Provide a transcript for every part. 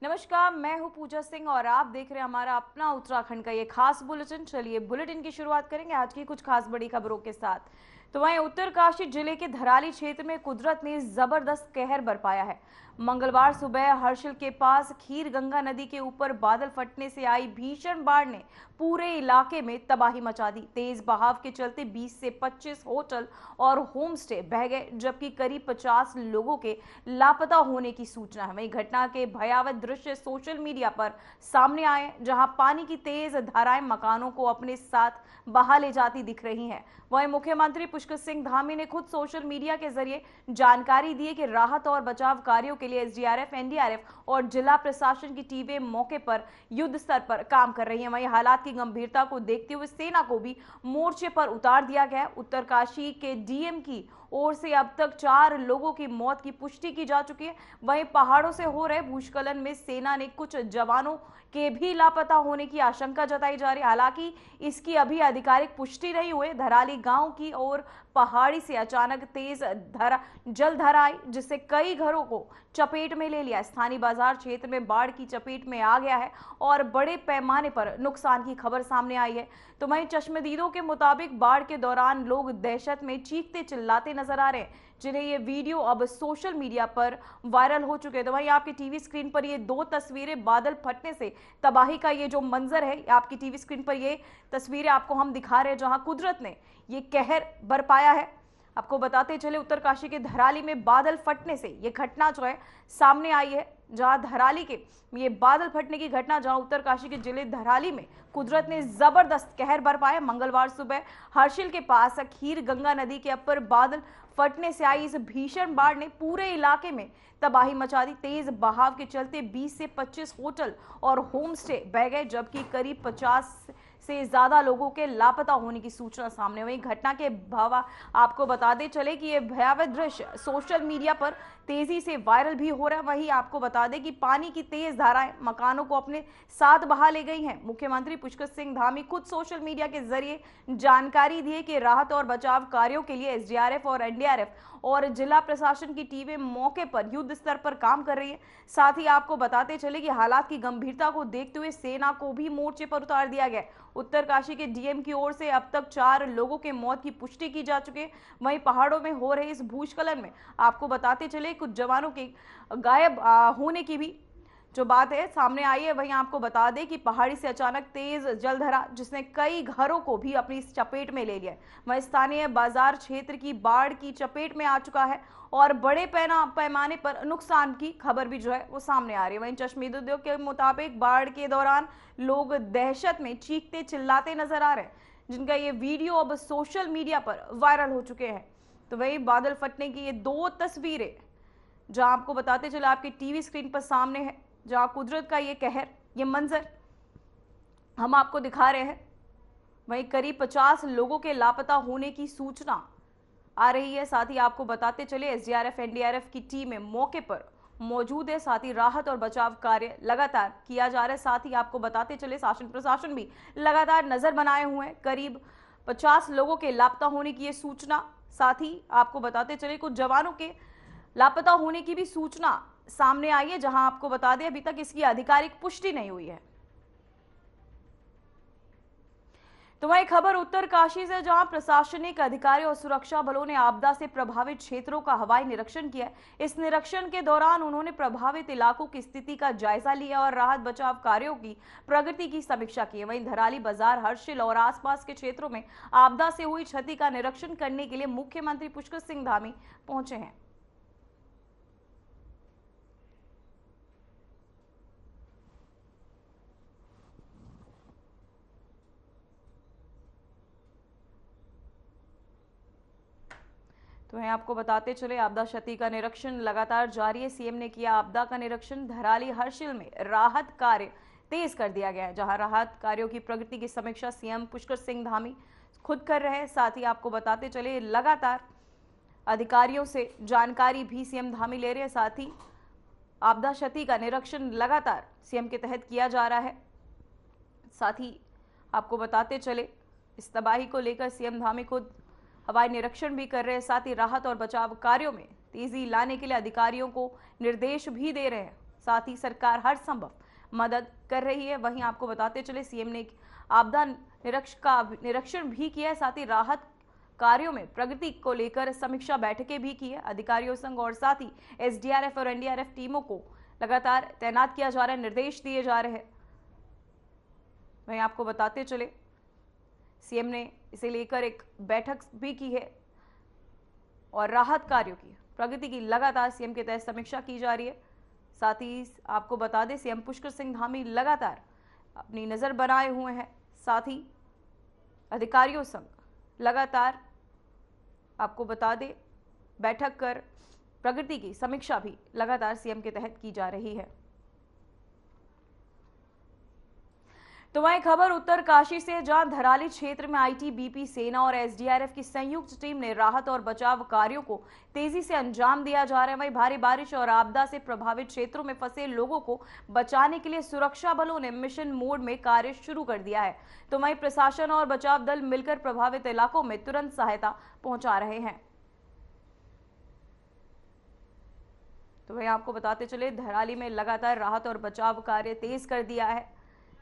नमस्कार, मैं हूं पूजा सिंह और आप देख रहे हैं हमारा अपना उत्तराखंड का ये खास बुलेटिन। चलिए बुलेटिन की शुरुआत करेंगे आज की कुछ खास बड़ी खबरों के साथ। तो वहीं उत्तरकाशी जिले के धराली क्षेत्र में कुदरत ने जबरदस्त कहर बरपाया है। मंगलवार सुबह हर्षिल के पास खीर गंगा नदी के ऊपर बादल फटने से आई भीषण बाढ़ ने पूरे इलाके में तबाही मचा दी। तेज बहाव के चलते 20 से 25 होटल और होम स्टे बह गए, जबकि करीब 50 लोगों के लापता होने की सूचना है। वहीं घटना के भयावह दृश्य सोशल मीडिया पर सामने आए, जहां पानी की तेज धाराएं मकानों को अपने साथ बहा ले जाती दिख रही हैं। वहीं मुख्यमंत्री पुष्कर सिंह धामी ने खुद सोशल मीडिया के जरिए जानकारी दी कि राहत और बचाव कार्यों के लिए एसडीआरएफ, एनडीआरएफ और जिला प्रशासन की टीमें मौके पर युद्ध स्तर पर काम कर रही हैं। वहीं हालात की गंभीरता को देखते हुए सेना को भी मोर्चे पर उतार दिया गया है। उत्तरकाशी के डीएम की ओर से अब तक 4 लोगों की मौत की पुष्टि की जा चुकी है। वहीं पहाड़ों से हो रहे भूस्खलन में सेना ने कुछ जवानों के भी लापता होने की आशंका जताई जा रही है। हालांकि इसकी अभी आधिकारिक पुष्टि नहीं हुई। धराली गांव की ओर पहाड़ी से अचानक तेज जलधार आई, जिससे कई घरों को चपेट में ले लिया। स्थानीय बाजार क्षेत्र में बाढ़ की चपेट में आ गया है और बड़े पैमाने पर नुकसान की खबर सामने आई है। तो वहीं चश्मदीदों के मुताबिक बाढ़ के दौरान लोग दहशत में चीखते चिल्लाते नजर आ रहे हैं, जिन्हें ये वीडियो अब सोशल मीडिया पर वायरल हो चुके हैं। तो वहीं आपकी टीवी स्क्रीन पर ये 2 तस्वीरें बादल फटने से तबाही का ये जो मंजर है, आपकी टीवी स्क्रीन पर ये तस्वीरें आपको हम दिखा रहे हैं, जहां कुदरत ने ये कहर बरपाया है। आपको बताते चले उत्तरकाशी के धराली में बादल फटने से ये घटना जो है सामने आई है, जहां धराली के ये बादल फटने की घटना, जहां उत्तरकाशी के जिले धराली में कुदरत ने जबरदस्त कहर बरपाया। मंगलवार सुबह हर्षिल के पास खीर गंगा नदी के ऊपर बादल फटने से आई इस भीषण बाढ़ ने पूरे इलाके में तबाही मचा दी। तेज बहाव के चलते 20 से 25 होटल और होम स्टे बह गए, जबकि करीब 50 से ज्यादा लोगों के लापता होने की सूचना सामने हुई। घटना के भावा आपको बताते चले कि यह भयावह दृश्य सोशल मीडिया पर तेजी से वायरल भी हो रहा है। वहीं आपको बता दें कि पानी की तेज धाराएं मकानों को अपने साथ बहा ले गई हैं। मुख्यमंत्री पुष्कर सिंह धामी खुद सोशल मीडिया के जरिए जानकारी दी कि राहत और बचाव कार्यों के लिए एसडीआरएफ और एनडीआरएफ और जिला प्रशासन की टीमें मौके पर युद्ध स्तर पर काम कर रही है। साथ ही आपको बताते चले कि हालात की गंभीरता को देखते हुए सेना को भी मोर्चे पर उतार दिया गया। उत्तरकाशी के डीएम की ओर से अब तक 4 लोगों के मौत की पुष्टि की जा चुकी है। वहीं पहाड़ों में हो रहे इस भूस्खलन में आपको बताते चले कुछ जवानों के गायब होने की भी जो बात है सामने आई है। वहीं आपको बता दें कि पहाड़ी से अचानक तेज जलधरा, जिसने कई घरों को भी अपनी चपेट में ले लिया। वहीं स्थानीय बाजार क्षेत्र की बाढ़ की चपेट में आ चुका है और बड़े पैमाने पर नुकसान की खबर भी जो है वो सामने आ रही है। वहीं चश्मदीदों के मुताबिक बाढ़ के दौरान लोग दहशत में चीखते चिल्लाते नजर आ रहे हैं, जिनका ये वीडियो अब सोशल मीडिया पर वायरल हो चुके हैं। तो वही बादल फटने की ये 2 तस्वीरें जहां आपको बताते चले आपकी टीवी स्क्रीन पर सामने है, जहां कुदरत का ये कहर, ये मंजर हम आपको दिखा रहे हैं। वहीं करीब 50 लोगों के लापता होने की सूचना आ रही है। साथ ही आपको बताते चले एसडीआरएफ, एनडीआरएफ की टीमें मौके पर मौजूद है। साथ ही राहत और बचाव कार्य लगातार किया जा रहा है। साथ ही आपको बताते चले शासन प्रशासन भी लगातार नजर बनाए हुए हैं। करीब 50 लोगों के लापता होने की ये सूचना, साथ ही आपको बताते चले कुछ जवानों के लापता होने की भी सूचना सामने आई है, जहां आपको बता दें अभी तक इसकी आधिकारिक पुष्टि नहीं हुई है। तो वही खबर उत्तरकाशी से, जहां प्रशासनिक अधिकारी और सुरक्षा बलों ने आपदा से प्रभावित क्षेत्रों का हवाई निरीक्षण किया। इस निरीक्षण के दौरान उन्होंने प्रभावित इलाकों की स्थिति का जायजा लिया और राहत बचाव कार्यों की प्रगति की समीक्षा की। वहीं धराली बाजार, हर्षिल और आसपास के क्षेत्रों में आपदा से हुई क्षति का निरीक्षण करने के लिए मुख्यमंत्री पुष्कर सिंह धामी पहुंचे हैं। तो वहीं आपको बताते चले आपदा क्षति का निरीक्षण लगातार जारी है। सीएम ने किया आपदा का निरीक्षण। धराली हर्षिल में राहत कार्य तेज कर दिया गया है, जहां राहत कार्यों की प्रगति की समीक्षा सीएम पुष्कर सिंह धामी खुद कर रहे हैं। साथ ही आपको बताते चले लगातार अधिकारियों से जानकारी भी सीएम धामी ले रहे हैं। साथ ही आपदा क्षति का निरीक्षण लगातार सीएम के तहत किया जा रहा है। साथ ही आपको बताते चले इस तबाही को लेकर सीएम धामी खुद हवाई निरीक्षण भी कर रहे हैं। साथ ही राहत और बचाव कार्यों में तेजी लाने के लिए अधिकारियों को निर्देश भी दे रहे हैं। साथ ही सरकार हर संभव मदद कर रही है। वहीं आपको बताते चले सीएम ने आपदा निरीक्षण भी किया है, साथ ही राहत कार्यों में प्रगति को लेकर समीक्षा बैठकें भी की है। अधिकारियों संघ और साथ ही एसडीआरएफ और एनडीआरएफ टीमों को लगातार तैनात किया जा रहा है, निर्देश दिए जा रहे हैं। वहीं आपको बताते चले सीएम ने इसे लेकर एक बैठक भी की है और राहत कार्यों की प्रगति की लगातार सीएम के तहत समीक्षा की जा रही है। साथ ही आपको बता दें सीएम पुष्कर सिंह धामी लगातार अपनी नजर बनाए हुए हैं। साथ ही अधिकारियों संग लगातार आपको बता दें बैठक कर प्रगति की समीक्षा भी लगातार सीएम के तहत की जा रही है। तो वहीं खबर उत्तरकाशी से, जहां धराली क्षेत्र में आईटीबीपी, सेना और एसडीआरएफ की संयुक्त टीम ने राहत और बचाव कार्यों को तेजी से अंजाम दिया जा रहा है। वहीं भारी बारिश और आपदा से प्रभावित क्षेत्रों में फंसे लोगों को बचाने के लिए सुरक्षा बलों ने मिशन मोड में कार्य शुरू कर दिया है। तो वहीं प्रशासन और बचाव दल मिलकर प्रभावित इलाकों में तुरंत सहायता पहुंचा रहे हैं। तो वहीं आपको बताते चले धराली में लगातार राहत और बचाव कार्य तेज कर दिया है।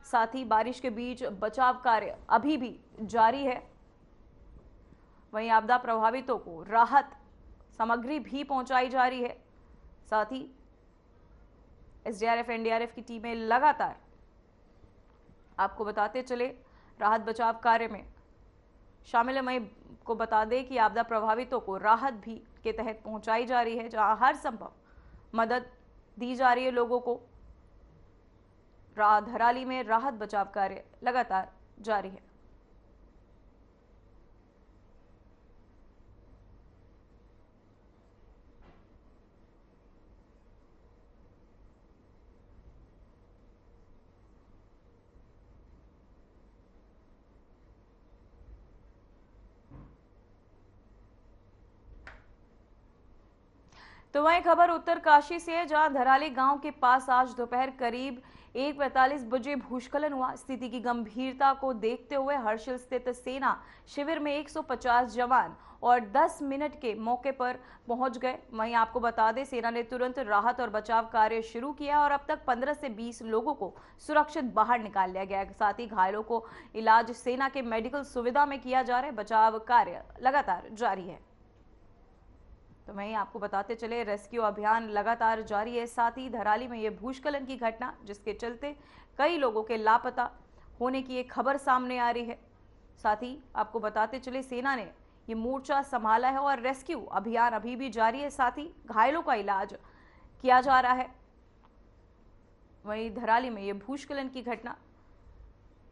साथ ही बारिश के बीच बचाव कार्य अभी भी जारी है। वहीं आपदा प्रभावितों को राहत सामग्री भी पहुंचाई जा रही है। साथ ही एसडीआरएफ एनडीआरएफ की टीमें लगातार आपको बताते चले राहत बचाव कार्य में शामिल है। वहीं को बता दें कि आपदा प्रभावितों को राहत भी के तहत पहुंचाई जा रही है, जहां हर संभव मदद दी जा रही है लोगों को। धराली में राहत बचाव कार्य लगातार जारी है। तो वहीं खबर उत्तरकाशी से है, जहां धराली गांव के पास आज दोपहर करीब 1:45 बजे भूस्खलन हुआ। स्थिति की गंभीरता को देखते हुए हर्षिल स्थित सेना शिविर में 150 जवान और 10 मिनट के मौके पर पहुंच गए। वहीं आपको बता दें सेना ने तुरंत राहत और बचाव कार्य शुरू किया और अब तक 15 से 20 लोगों को सुरक्षित बाहर निकाल लिया गया है। साथ ही घायलों को इलाज सेना के मेडिकल सुविधा में किया जा रहा है। बचाव कार्य लगातार जारी है। तो वहीं आपको बताते चले रेस्क्यू अभियान लगातार जारी है। साथ ही धराली में यह भूस्खलन की घटना जिसके चलते कई लोगों के लापता होने की एक खबर सामने आ रही है। साथ ही आपको बताते चले सेना ने ये मोर्चा संभाला है और रेस्क्यू अभियान अभी भी जारी है। साथ ही घायलों का इलाज किया जा रहा है। वहीं धराली में यह भूस्खलन की घटना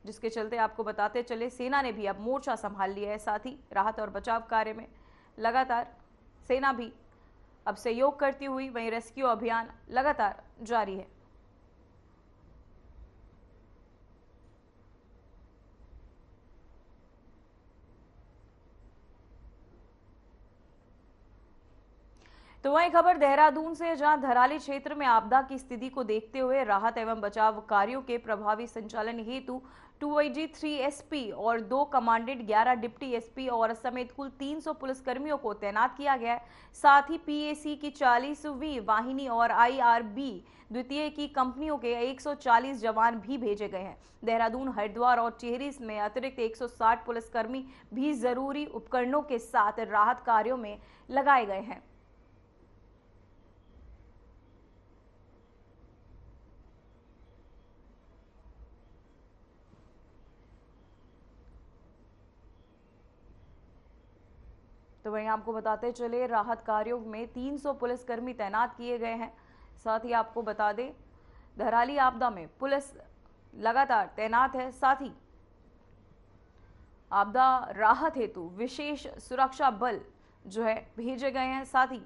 जिसके चलते आपको बताते चले सेना ने भी अब मोर्चा संभाल लिया है। साथ ही राहत और बचाव कार्य में लगातार सेना भी अब सहयोग करती हुई वहीं रेस्क्यू अभियान लगातार जारी है। तो वहीं खबर देहरादून से, जहां धराली क्षेत्र में आपदा की स्थिति को देखते हुए राहत एवं बचाव कार्यों के प्रभावी संचालन हेतु 2IG 3 SP और 2 कमांडेंट 11 डिप्टी एसपी और समेत कुल 300 पुलिसकर्मियों को तैनात किया गया है। साथ ही PAC की 40वीं वाहिनी और IRB द्वितीय की कंपनियों के 140 जवान भी भेजे गए हैं। देहरादून, हरिद्वार और टिहरी में अतिरिक्त 160 पुलिसकर्मी भी जरूरी उपकरणों के साथ राहत कार्यों में लगाए गए हैं। तो वहीं आपको बताते चले राहत कार्यों में 300 पुलिसकर्मी तैनात किए गए हैं। साथ ही आपको बता दें धराली आपदा में पुलिस लगातार तैनात है। साथ ही आपदा राहत हेतु विशेष सुरक्षा बल जो है भेजे गए हैं। साथ ही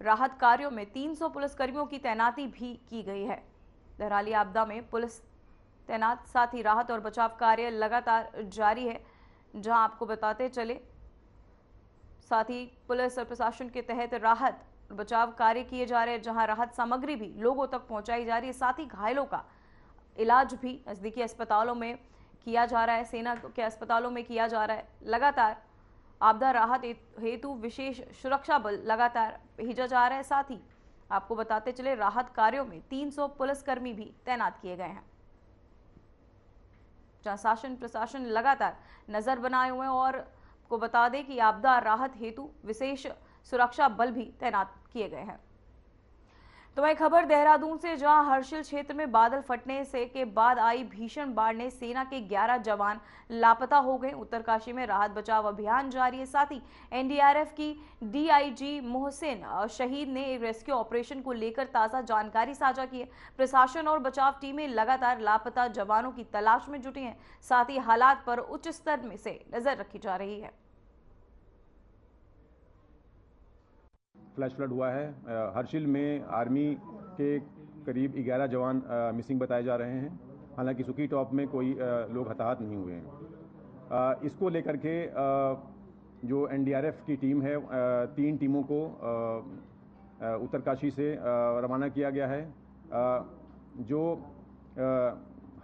राहत कार्यों में 300 पुलिसकर्मियों की तैनाती भी की गई है। धराली आपदा में पुलिस तैनात, साथ ही राहत और बचाव कार्य लगातार जारी है। जहां आपको बताते चले साथ ही पुलिस और प्रशासन के तहत राहत बचाव कार्य किए जा रहे हैं, जहां राहत सामग्री भी लोगों तक पहुंचाई जा रही है। साथ ही घायलों का इलाज भी नजदीकी अस्पतालों में किया जा रहा है, सेना के अस्पतालों में किया जा रहा है। लगातार आपदा राहत हेतु विशेष सुरक्षा बल लगातार भेजा जा रहा है। साथ ही आपको बताते चले राहत कार्यों में 300 पुलिसकर्मी भी तैनात किए गए हैं, जहां शासन प्रशासन लगातार नजर बनाए हुए हैं। और को बता दें कि आपदा राहत हेतु विशेष सुरक्षा बल भी तैनात किए गए हैं। तो वही खबर देहरादून से, जहां हर्षिल क्षेत्र में बादल फटने से के बाद आई भीषण बाढ़ ने सेना के 11 जवान लापता हो गए। उत्तरकाशी में राहत बचाव अभियान जारी है। साथ ही एनडीआरएफ की डीआईजी मोहसिन शहीद ने एक रेस्क्यू ऑपरेशन को लेकर ताजा जानकारी साझा की है। प्रशासन और बचाव टीमें लगातार लापता जवानों की तलाश में जुटी हैं। साथ ही हालात पर उच्च स्तर में से नजर रखी जा रही है। फ्लैश फ्लड हुआ है। हर्षिल में आर्मी के करीब 11 जवान मिसिंग बताए जा रहे हैं। हालांकि सुकी टॉप में कोई लोग हताहत नहीं हुए हैं। इसको लेकर के जो एनडीआरएफ की टीम है, 3 टीमों को उत्तरकाशी से रवाना किया गया है। जो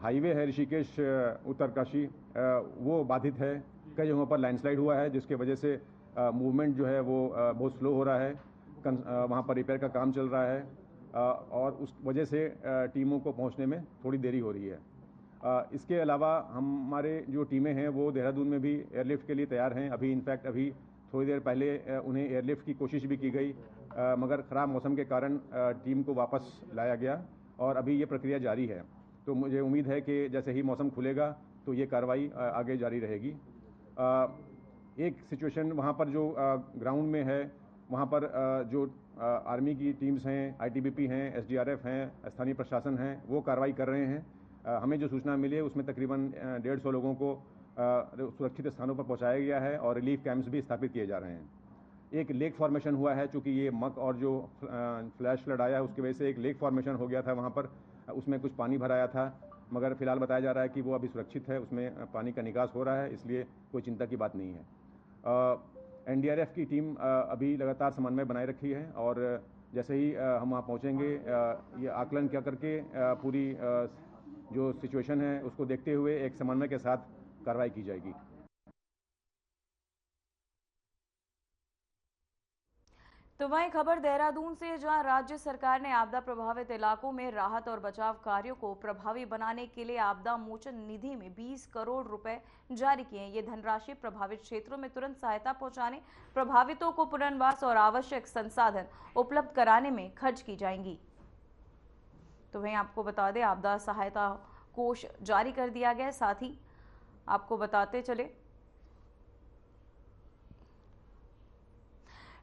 हाईवे है ऋषिकेश उत्तरकाशी, वो बाधित है। कई जगहों पर लैंडस्लाइड हुआ है, जिसके वजह से मूवमेंट जो है वो बहुत स्लो हो रहा है। वहाँ पर रिपेयर का काम चल रहा है और उस वजह से टीमों को पहुँचने में थोड़ी देरी हो रही है। इसके अलावा हमारे जो टीमें हैं वो देहरादून में भी एयरलिफ्ट के लिए तैयार हैं। अभी इनफैक्ट अभी थोड़ी देर पहले उन्हें एयरलिफ्ट की कोशिश भी की गई, मगर ख़राब मौसम के कारण टीम को वापस लाया गया और अभी ये प्रक्रिया जारी है। तो मुझे उम्मीद है कि जैसे ही मौसम खुलेगा तो ये कार्रवाई आगे जारी रहेगी। एक सिचुएशन वहाँ पर जो ग्राउंड में है, वहाँ पर जो आर्मी की टीम्स हैं, आईटीबीपी हैं, एसडीआरएफ हैं, स्थानीय प्रशासन हैं, वो कार्रवाई कर रहे हैं। हमें जो सूचना मिली है उसमें तकरीबन 150 लोगों को सुरक्षित स्थानों पर पहुँचाया गया है और रिलीफ कैंप्स भी स्थापित किए जा रहे हैं। एक लेक फॉर्मेशन हुआ है, चूँकि ये मक और जो फ्लैश फ्लड आया है उसकी वजह से एक लेक फॉर्मेशन हो गया था वहाँ पर, उसमें कुछ पानी भराया था, मगर फिलहाल बताया जा रहा है कि वो अभी सुरक्षित है, उसमें पानी का निकास हो रहा है, इसलिए कोई चिंता की बात नहीं है। एनडीआरएफ की टीम अभी लगातार समन्वय बनाए रखी है और जैसे ही हम वहाँ पहुँचेंगे, ये आकलन क्या करके पूरी जो सिचुएशन है उसको देखते हुए एक समन्वय के साथ कार्रवाई की जाएगी। तो वहीं खबर देहरादून से, जहां राज्य सरकार ने आपदा प्रभावित इलाकों में राहत और बचाव कार्यों को प्रभावी बनाने के लिए आपदा मोचन निधि में 20 करोड़ रुपए जारी किए हैं। ये धनराशि प्रभावित क्षेत्रों में तुरंत सहायता पहुंचाने, प्रभावितों को पुनर्वास और आवश्यक संसाधन उपलब्ध कराने में खर्च की जाएंगी। तो वहीं आपको बता दें, आपदा सहायता कोष जारी कर दिया गया। साथ ही आपको बताते चले,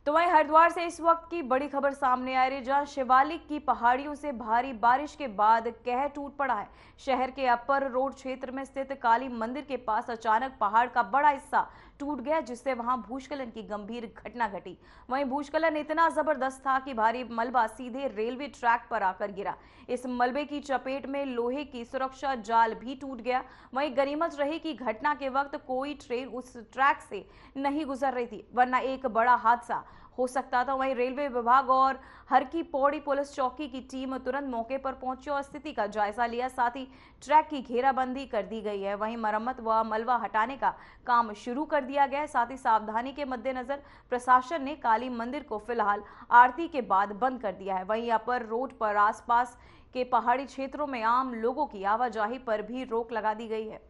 तो वहीं हरिद्वार से इस वक्त की बड़ी खबर सामने आ रही है, जहां शिवालिक की पहाड़ियों से भारी बारिश के बाद कहर टूट पड़ा है। शहर के अपर रोड क्षेत्र में स्थित काली मंदिर के पास अचानक पहाड़ का बड़ा हिस्सा टूट गया, जिससे वहां भूस्खलन की गंभीर घटना घटी। वहीं भूस्खलन इतना जबरदस्त था कि भारी मलबा सीधे रेलवे ट्रैक पर आकर गिरा। इस मलबे की चपेट में लोहे की सुरक्षा जाल भी टूट गया। वहीं गनीमत रही कि घटना के वक्त कोई ट्रेन उस ट्रैक से नहीं गुजर रही थी, वरना एक बड़ा हादसा हो सकता था। वहीं रेलवे विभाग और हर की पौड़ी पुलिस चौकी की टीम तुरंत मौके पर पहुंची और स्थिति का जायजा लिया। साथ ही ट्रैक की घेराबंदी कर दी गई है। वहीं मरम्मत व मलबा हटाने का काम शुरू कर दिया गया है। साथ ही सावधानी के मद्देनजर प्रशासन ने काली मंदिर को फिलहाल आरती के बाद बंद कर दिया है। वहीं अपर रोड पर आसपास के पहाड़ी क्षेत्रों में आम लोगों की आवाजाही पर भी रोक लगा दी गई है।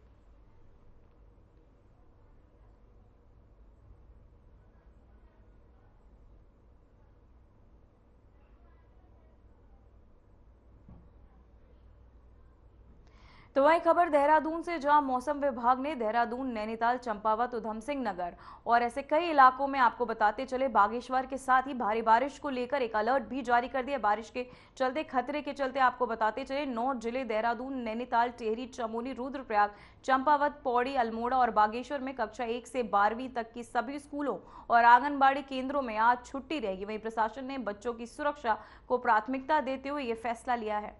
तो वही खबर देहरादून से, जहां मौसम विभाग ने देहरादून, नैनीताल, चंपावत, उधम सिंह नगर और ऐसे कई इलाकों में आपको बताते चले बागेश्वर के साथ ही भारी बारिश को लेकर एक अलर्ट भी जारी कर दिया। बारिश के चलते, खतरे के चलते आपको बताते चले 9 जिले देहरादून, नैनीताल, टिहरी, चमोली, रुद्रप्रयाग, चंपावत, पौड़ी, अल्मोड़ा और बागेश्वर में कक्षा 1 से 12वीं तक की सभी स्कूलों और आंगनबाड़ी केंद्रों में आज छुट्टी रहेगी। वहीं प्रशासन ने बच्चों की सुरक्षा को प्राथमिकता देते हुए यह फैसला लिया है।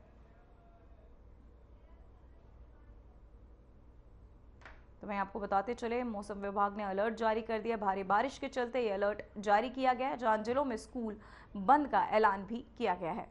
तो मैं आपको बताते चले, मौसम विभाग ने अलर्ट जारी कर दिया। भारी बारिश के चलते ये अलर्ट जारी किया गया है, जहां जिलों में स्कूल बंद का ऐलान भी किया गया है।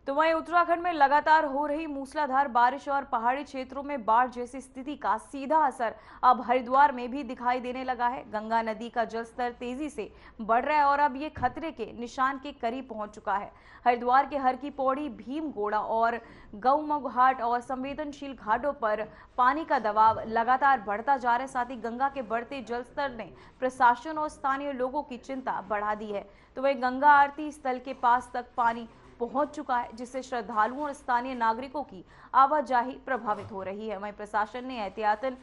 तो वहीं उत्तराखंड में लगातार हो रही मूसलाधार बारिश और पहाड़ी क्षेत्रों में बाढ़ जैसी स्थिति का सीधा असर अब हरिद्वार में भी दिखाई देने लगा है। गंगा नदी का जलस्तर तेजी से बढ़ रहा है और अब ये खतरे के निशान के करीब पहुंच चुका है। हरिद्वार के हर की पौड़ी, भीमगोड़ा और गौमुख घाट और संवेदनशील घाटों पर पानी का दबाव लगातार बढ़ता जा रहा है। साथ ही गंगा के बढ़ते जलस्तर ने प्रशासन और स्थानीय लोगों की चिंता बढ़ा दी है। तो वही गंगा आरती स्थल के पास तक पानी पहुंच चुका है, जिससे श्रद्धालुओं और स्थानीय नागरिकों की आवाजाही प्रभावित हो रही है। वहीं प्रशासन ने एहतियातन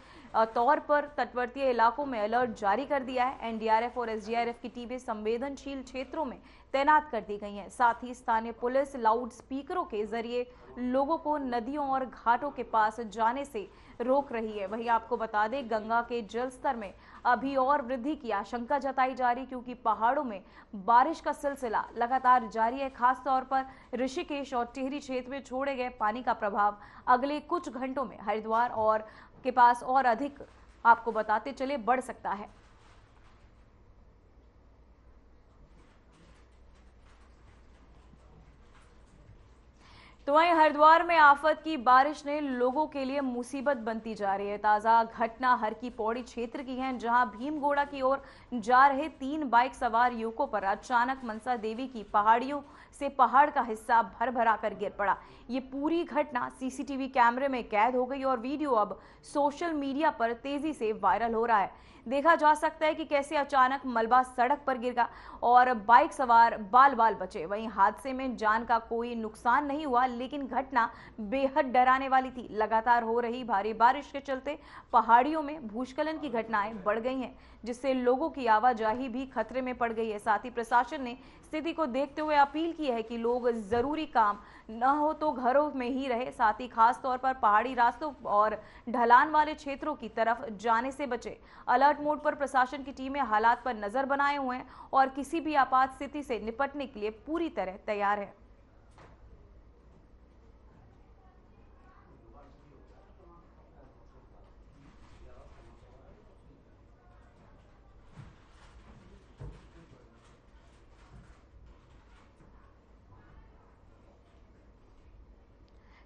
तौर पर तटवर्तीय इलाकों में अलर्ट जारी कर दिया है। एनडीआरएफ और एसडीआरएफ की टीमें संवेदनशील क्षेत्रों में तैनात कर दी गई हैं। साथ ही स्थानीय पुलिस लाउड स्पीकरों के जरिए लोगों को नदियों और घाटों के पास जाने से रोक रही है। वहीं आपको बता दें, गंगा के जल स्तर में अभी और वृद्धि की आशंका जताई जा रही, क्योंकि पहाड़ों में बारिश का सिलसिला लगातार जारी है। खास तौर पर ऋषिकेश और टिहरी क्षेत्र में छोड़े गए पानी का प्रभाव अगले कुछ घंटों में हरिद्वार और के पास और अधिक, आपको बताते चले, बढ़ सकता है। तो वहीं हरिद्वार में आफत की बारिश ने लोगों के लिए मुसीबत बनती जा रही है। ताजा घटना हर की पौड़ी क्षेत्र की है, जहां भीमगोड़ा की ओर जा रहे 3 बाइक सवार युवकों पर अचानक मनसा देवी की पहाड़ियों से पहाड़ का हिस्सा भर भरा कर गिर पड़ा। ये पूरी घटना सीसीटीवी कैमरे में कैद हो गई और वीडियो अब सोशल मीडिया पर तेजी से वायरल हो रहा है। देखा जा सकता है कि कैसे अचानक मलबा सड़क पर गिर गया और बाइक सवार बाल बाल बचे। वहीं हादसे में जान का कोई नुकसान नहीं हुआ, लेकिन घटना बेहद डराने वाली थी। लगातार हो रही भारी बारिश के चलते पहाड़ियों में भूस्खलन की घटनाएं बढ़ गई हैं, जिससे लोगों की आवाजाही भी खतरे में पड़ गई है। साथ ही प्रशासन ने स्थिति को देखते हुए अपील की है कि लोग जरूरी काम न हो तो घरों में ही रहे। साथ ही खास तौर पर पहाड़ी रास्तों और ढलान वाले क्षेत्रों की तरफ जाने से बचे। अलर्ट मोड पर प्रशासन की टीमें हालात पर नजर बनाए हुए हैं और किसी भी आपात स्थिति से निपटने के लिए पूरी तरह तैयार है।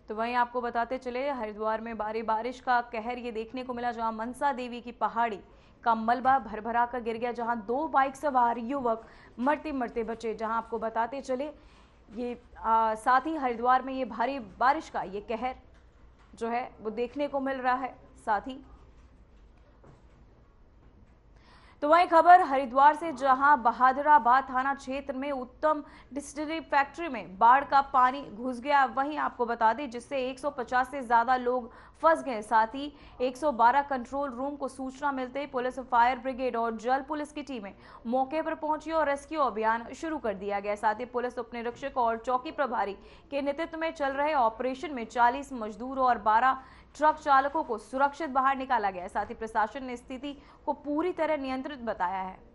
तो वहीं आपको बताते चले, हरिद्वार में भारी बारिश का कहर ये देखने को मिला, जहां मनसा देवी की पहाड़ी का मलबा भरभरा कर गिर गया, जहां 2 बाइक सवार युवक मरते मरते बचे। जहां आपको बताते चले, ये साथ ही हरिद्वार में ये भारी बारिश का ये कहर जो है वो देखने को मिल रहा है। साथ ही तो वही खबर हरिद्वार से, जहां बहादुराबाद थाना क्षेत्र में उत्तम डिस्टिलरी फैक्ट्री में बाढ़ का पानी घुस गया। वहीं आपको बता दें, जिससे 150 से ज्यादा लोग फंस गए। साथ ही 112 कंट्रोल रूम को सूचना मिलते ही पुलिस, फायर ब्रिगेड और जल पुलिस की टीमें मौके पर पहुंची और रेस्क्यू अभियान शुरू कर दिया गया। साथ ही पुलिस उपनिरीक्षक और चौकी प्रभारी के नेतृत्व में चल रहे ऑपरेशन में 40 मजदूर और 12 ट्रक चालकों को सुरक्षित बाहर निकाला गया। साथ ही प्रशासन ने स्थिति को पूरी तरह नियंत्रित बताया है।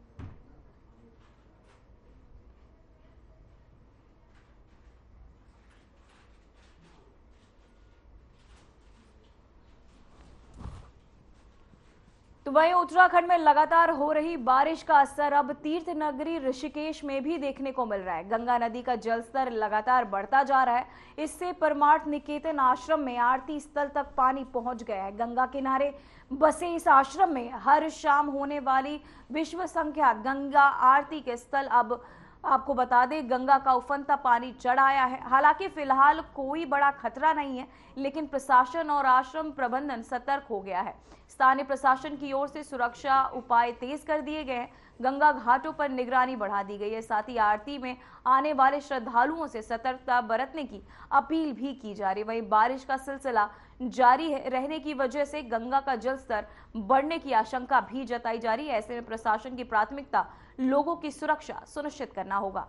तो वहीं उत्तराखंड में लगातार हो रही बारिश का असर अब तीर्थ नगरी ऋषिकेश में भी देखने को मिल रहा है। गंगा नदी का जलस्तर लगातार बढ़ता जा रहा है। इससे परमार्थ निकेतन आश्रम में आरती स्थल तक पानी पहुंच गया है। गंगा किनारे बसे इस आश्रम में हर शाम होने वाली विश्व संख्यात गंगा आरती के स्थल अब आपको बता दें, गंगा का उफनता पानी चढ़ आया है। हालांकि फिलहाल कोई बड़ा खतरा नहीं है, लेकिन प्रशासन और आश्रम प्रबंधन सतर्क हो गया है। स्थानीय प्रशासन की ओर से सुरक्षा उपाय तेज कर दिए गए हैं। गंगा घाटों पर निगरानी बढ़ा दी गई है। साथ ही आरती में आने वाले श्रद्धालुओं से सतर्कता बरतने की अपील भी की जा रही है। वहीं बारिश का सिलसिला जारी रहने की वजह से गंगा का जलस्तर बढ़ने की आशंका भी जताई जा रही है। ऐसे में प्रशासन की प्राथमिकता लोगों की सुरक्षा सुनिश्चित करना होगा।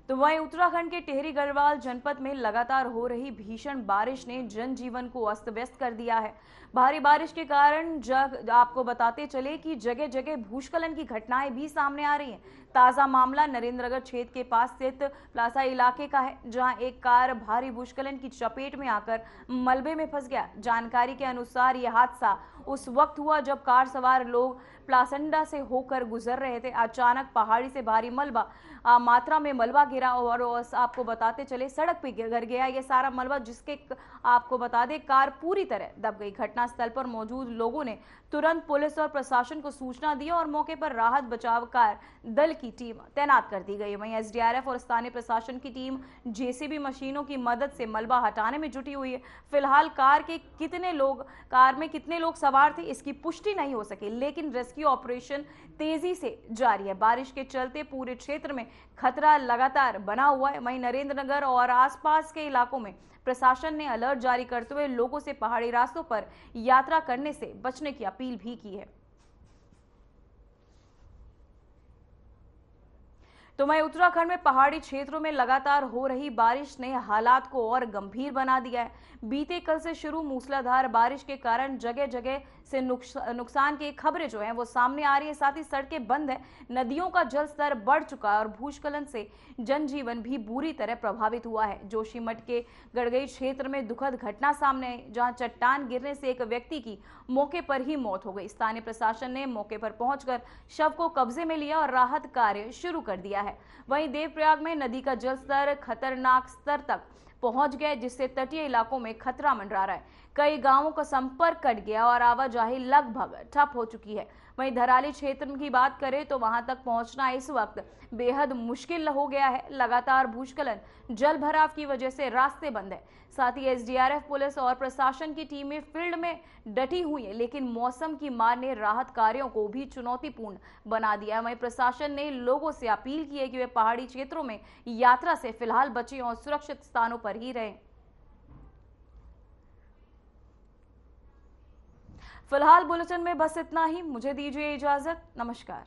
तो वहीं उत्तराखंड के टिहरी गढ़वाल जनपद में लगातार हो रही भीषण बारिश ने जनजीवन को अस्त व्यस्त कर दिया है। भारी बारिश के कारण आपको बताते चले कि जगह जगह भूस्खलन की घटनाएं भी सामने आ रही हैं। ताजा मामला नरेंद्रनगर क्षेत्र के पास स्थित प्लासा इलाके का है, जहां एक कार भारी भूस्खलन की चपेट में आकर मलबे में फंस गया। जानकारी के अनुसार यह हादसा उस वक्त हुआ जब कार सवार लोग प्लासंडा से होकर गुजर रहे थे। अचानक पहाड़ी से भारी मात्रा में मलबा गिरा और आपको बताते चले सड़क पे गिर गया ये सारा मलबा, जिसके आपको बता दें कार पूरी तरह दब गई। घटनास्थल पर मौजूद लोगों ने तुरंत पुलिस और प्रशासन को सूचना दी और मौके पर राहत बचाव कार्य दल की टीम तैनात कर दी गई। वहीं एसडीआरएफ और स्थानीय प्रशासन की टीम जेसीबी मशीनों की मदद से मलबा हटाने में जुटी हुई है। फिलहाल कार में कितने लोग सवार थे इसकी पुष्टि नहीं हो सकी, लेकिन रेस्क्यू ऑपरेशन तेजी से जारी है। बारिश के चलते पूरे क्षेत्र में खतरा लगातार बना हुआ है। वहीं नरेंद्रनगर और आसपास के इलाकों में प्रशासन ने अलर्ट जारी करते हुए लोगों से पहाड़ी रास्तों पर यात्रा करने से बचने की अपील भी की है। तो वहीं उत्तराखंड में पहाड़ी क्षेत्रों में लगातार हो रही बारिश ने हालात को और गंभीर बना दिया है। बीते कल से शुरू मूसलाधार बारिश के कारण जगह जगह से नुकसान की खबरें जो हैं वो सामने आ रही है। साथ ही सड़कें बंद है, नदियों का जल स्तर बढ़ चुका है और भूस्खलन से जनजीवन भी बुरी तरह प्रभावित हुआ है। जोशीमठ के गड़गई क्षेत्र में दुखद घटना सामने आई, जहां चट्टान गिरने से एक व्यक्ति की मौके पर ही मौत हो गई। स्थानीय प्रशासन ने मौके पर पहुंचकर शव को कब्जे में लिया और राहत कार्य शुरू कर दिया है। वहीं देवप्रयाग में नदी का जलस्तर खतरनाक स्तर तक पहुंच गया, जिससे तटीय इलाकों में खतरा मंडरा रहा है। कई गांवों का संपर्क कट गया और आवाजाही लगभग ठप हो चुकी है। वहीं धराली क्षेत्र की बात करें तो वहां तक पहुंचना इस वक्त बेहद मुश्किल हो गया है। लगातार भूस्खलन, जल भराव की वजह से रास्ते बंद है। साथ ही एसडीआरएफ, पुलिस और प्रशासन की टीमें फील्ड में डटी हुई है, लेकिन मौसम की मार ने राहत कार्यों को भी चुनौतीपूर्ण बना दिया है। वहीं प्रशासन ने लोगों से अपील की है कि वे पहाड़ी क्षेत्रों में यात्रा से फिलहाल बचें और सुरक्षित स्थानों पर ही रहें। फिलहाल बुलेटिन में बस इतना ही। मुझे दीजिए इजाजत। नमस्कार।